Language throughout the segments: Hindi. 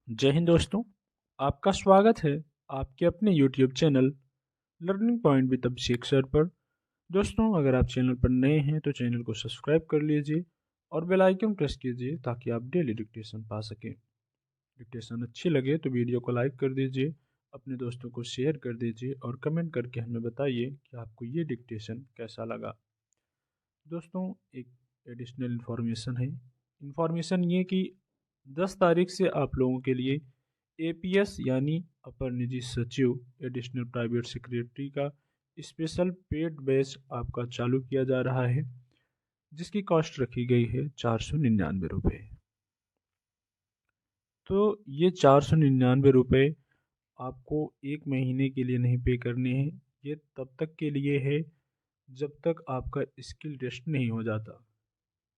जय हिंद दोस्तों। आपका स्वागत है आपके अपने YouTube channel learning point with Abhishek sir पर। दोस्तों, अगर आप चैनल पर नए हैं तो चैनल को सब्सक्राइब कर लीजिए और बेल आइकन प्रेस कीजिए ताकि आप डेली डिक्टेशन पा सकें। डिक्टेशन अच्छी लगे तो वीडियो को लाइक कर दीजिए, अपने दोस्तों को शेयर कर दीजिए और कमेंट करके हमें बताइए कि आपको ये डिक्टेशन कैसा लगा। दोस्तों, एक एडिशनल इन्फॉर्मेशन है। इन्फॉर्मेशन ये कि 10 तारीख से आप लोगों के लिए APS यानी अपर निजी सचिव एडिशनल प्राइवेट सेक्रेटरी का स्पेशल पेड बैच आपका चालू किया जा रहा है, जिसकी कॉस्ट रखी गई है 499 रुपये। तो ये 499 रुपये आपको एक महीने के लिए नहीं पे करने हैं। ये तब तक के लिए है जब तक आपका स्किल टेस्ट नहीं हो जाता।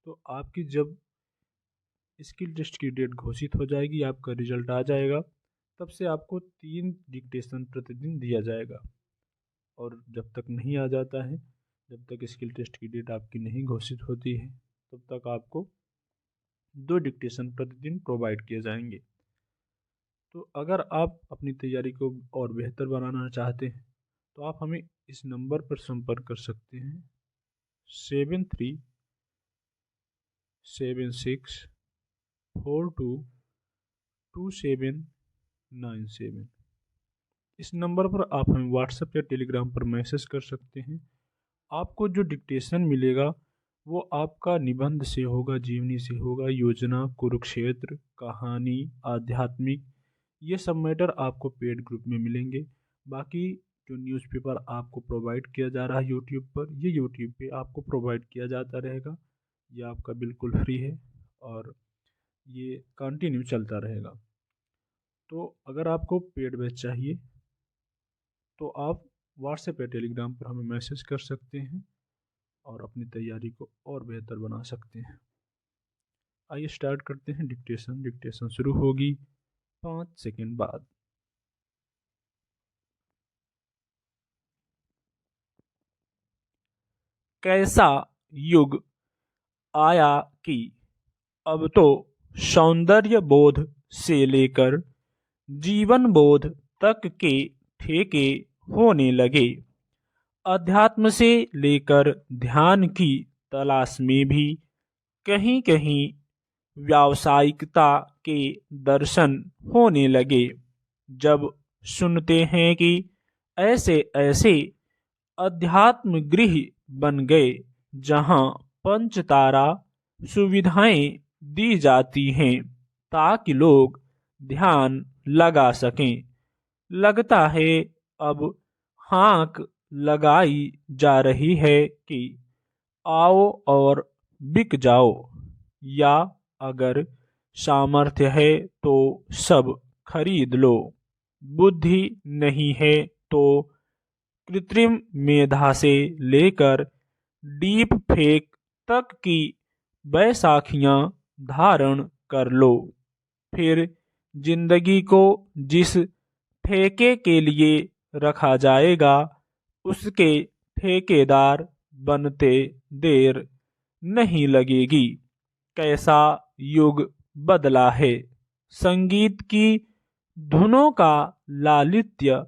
तो आपकी जब स्किल टेस्ट की डेट घोषित हो जाएगी, आपका रिजल्ट आ जाएगा, तब से आपको 3 डिक्टेशन प्रतिदिन दिया जाएगा। और जब तक नहीं आ जाता है, जब तक स्किल टेस्ट की डेट आपकी नहीं घोषित होती है, तब तक आपको 2 डिक्टेशन प्रतिदिन प्रोवाइड किए जाएंगे। तो अगर आप अपनी तैयारी को और बेहतर बनाना चाहते हैं तो आप हमें इस नंबर पर संपर्क कर सकते हैं 7376422797। इस नंबर पर आप हमें व्हाट्सएप या टेलीग्राम पर मैसेज कर सकते हैं। आपको जो डिक्टेशन मिलेगा वो आपका निबंध से होगा, जीवनी से होगा, योजना, कुरुक्षेत्र, कहानी, आध्यात्मिक, ये सब मैटर आपको पेड ग्रुप में मिलेंगे। बाकी जो न्यूज़पेपर आपको प्रोवाइड किया जा रहा है यूट्यूब पर, ये यूट्यूब पे आपको प्रोवाइड किया जाता रहेगा। ये आपका बिल्कुल फ्री है और ये कंटिन्यू चलता रहेगा। तो अगर आपको पेड बैच चाहिए तो आप व्हाट्सएप या टेलीग्राम पर हमें मैसेज कर सकते हैं और अपनी तैयारी को और बेहतर बना सकते हैं। आइए स्टार्ट करते हैं डिक्टेशन। डिक्टेशन शुरू होगी 5 सेकंड बाद। कैसा युग आया कि अब तो सौंदर्य बोध से लेकर जीवन बोध तक के ठेके होने लगे। अध्यात्म से लेकर ध्यान की तलाश में भी कहीं कहीं व्यावसायिकता के दर्शन होने लगे। जब सुनते हैं कि ऐसे ऐसे अध्यात्म गृह बन गए जहां पंचतारा सुविधाएं दी जाती हैं ताकि लोग ध्यान लगा सकें, लगता है अब हाँक लगाई जा रही है कि आओ और बिक जाओ, या अगर सामर्थ्य है तो सब खरीद लो, बुद्धि नहीं है तो कृत्रिम मेधा से लेकर डीप फेक तक की बैसाखियां धारण कर लो। फिर जिंदगी को जिस ठेके के लिए रखा जाएगा उसके ठेकेदार बनते देर नहीं लगेगी। कैसा युग बदला है। संगीत की धुनों का लालित्य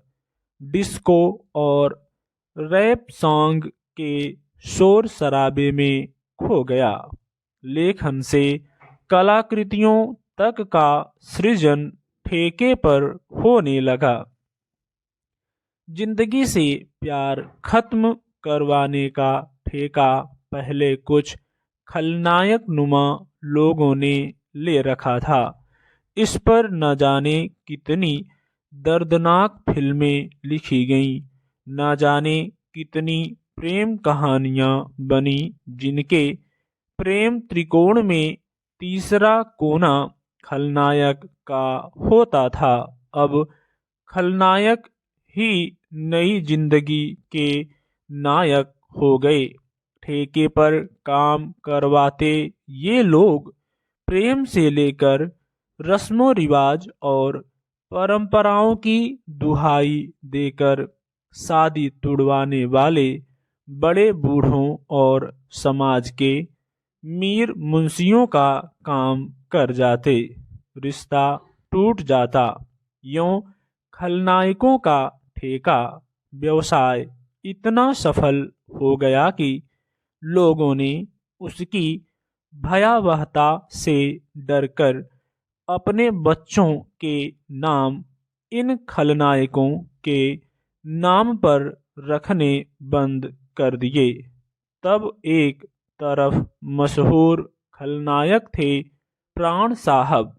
डिस्को और रैप सॉन्ग के शोर शराबे में खो गया। लेखन से कलाकृतियों तक का सृजन ठेके पर होने लगा। जिंदगी से प्यार खत्म करवाने का ठेका पहले कुछ खलनायक नुमा लोगों ने ले रखा था। इस पर न जाने कितनी दर्दनाक फिल्में लिखी गईं, न जाने कितनी प्रेम कहानियां बनी, जिनके प्रेम त्रिकोण में तीसरा कोना खलनायक का होता था। अब खलनायक ही नई जिंदगी के नायक हो गए। ठेके पर काम करवाते ये लोग प्रेम से लेकर रस्मों रिवाज और परंपराओं की दुहाई देकर शादी तुड़वाने वाले बड़े बूढ़ों और समाज के मीर मुंशियों का काम कर जाते। रिश्ता टूट जाता। यूं खलनायकों का ठेका व्यवसाय इतना सफल हो गया कि लोगों ने उसकी भयावहता से डरकर अपने बच्चों के नाम इन खलनायकों के नाम पर रखने बंद कर दिए। तब एक तरफ मशहूर खलनायक थे प्राण साहब,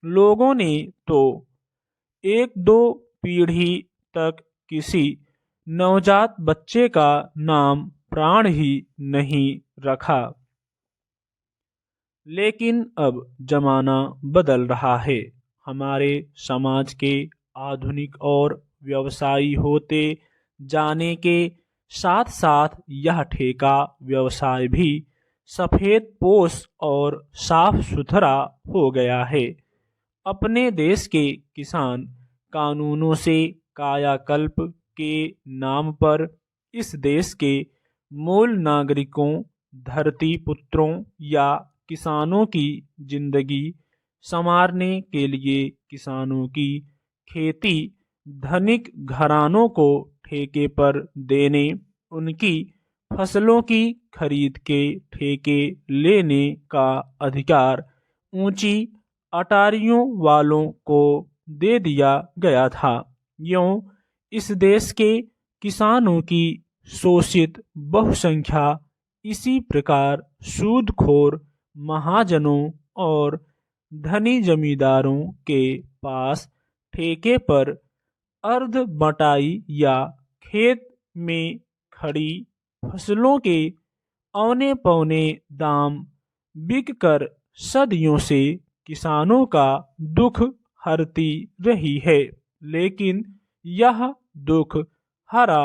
लोगों ने तो एक दो पीढ़ी तक किसी नवजात बच्चे का नाम प्राण ही नहीं रखा। लेकिन अब जमाना बदल रहा है। हमारे समाज के आधुनिक और व्यवसायी होते जाने के साथ साथ यह ठेका व्यवसाय भी सफेद पोश और साफ सुथरा हो गया है। अपने देश के किसान कानूनों से कायाकल्प के नाम पर इस देश के मूल नागरिकों, धरती पुत्रों या किसानों की जिंदगी संवारने के लिए किसानों की खेती धनिक घरानों को ठेके पर देने, उनकी फसलों की खरीद के ठेके लेने का अधिकार ऊंची अटारियों वालों को दे दिया गया था। यूं इस देश के किसानों की शोषित बहुसंख्या इसी प्रकार सूदखोर महाजनों और धनी जमींदारों के पास ठेके पर अर्ध बटाई या खेत में खड़ी फसलों के औने पौने दाम बिक कर सदियों से किसानों का दुख हरती रही है। लेकिन यह दुख हरा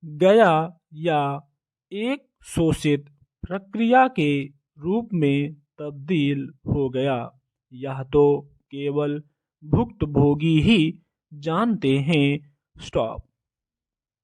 गया या एक शोषित प्रक्रिया के रूप में तब्दील हो गया, यह तो केवल भुक्तभोगी ही जानते हैं। स्टॉप।